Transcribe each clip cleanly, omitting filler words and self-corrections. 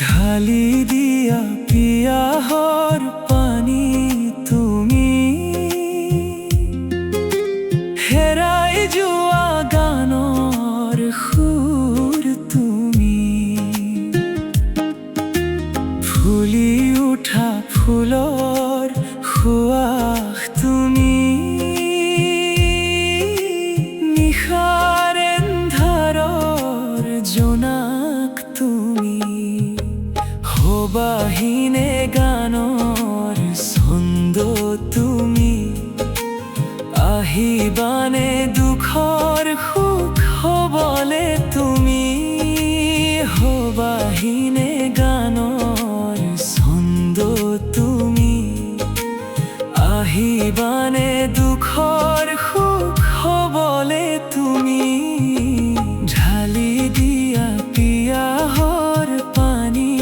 ঢালি দিয়া পিয়াহর পানী তুমি হেৰাই যোৱা গানৰ সুৰ তুমি ফুলি উঠা ফুলৰ সুৱাস তুমি নিশাৰ এন্ধাৰৰ জোনাক তুমি বাহিনে গানৰ ছন্দ তুমি আহিবানে দুখৰ সুখ হবলে তুমি বাহিনে গানৰ ছন্দ তুমি আহিবানে দুখৰ সুখ হবলে তুমি ঢালি দিয়া পিয়াহৰ পানী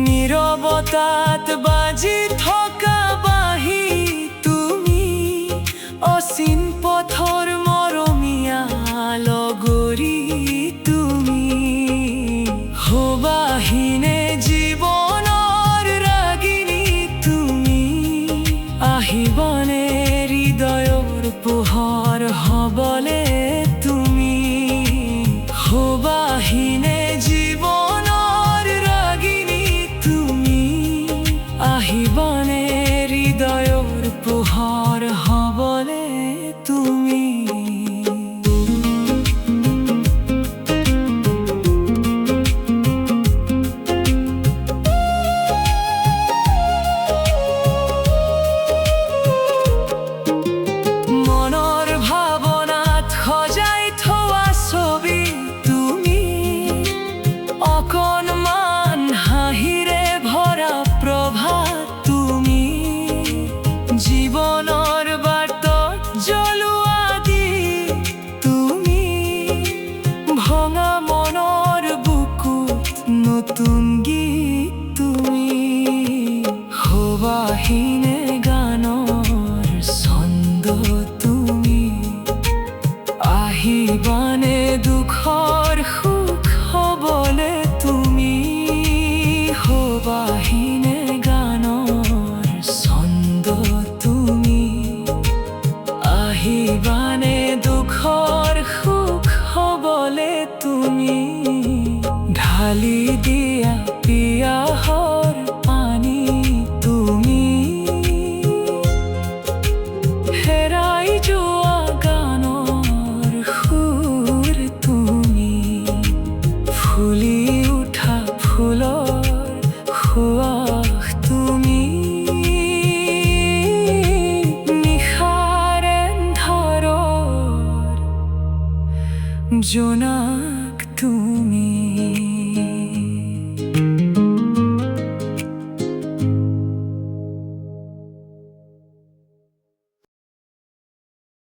নীৰৱতাত বাজি থকা বাঁহী তুমি অচিন পথৰ মৰমীয়া লগৰী তুমি বাহিনে জীৱনৰ ৰাগিনী তুমি আহিবানে হৃদয়ৰ পোহৰ হবলে তুমি বাহিনে আহিবানে হৃদয়ৰ পোহৰ হবলে তুমি মনৰ ভাৱনাত সজাই থোৱা ছবি তুমি অকণমান হাঁহিৰে ভৰা প্ৰভাত তুমি জীৱনৰ বাটত জ্বলোৱা দি তুমি ভঙা মনৰ বুকুত নতুন গীত তুমি বাহিনে গানৰ ছন্দ তুমি আহিবানে দুখৰ সুখ হবলে তুমি বাহিনে গানৰ ছন্দ তুমি আহিবানে দুখৰ সুখ হবলে তুমি ঢালি দিয়া পিয়াহৰ পানী তুমি হেৰাই যোৱা গানৰ সুৰ তুমি ফুলি উঠা ফুলৰ সুৱাস তুমি নিশাৰ এন্ধাৰৰ জোনাক তুমি।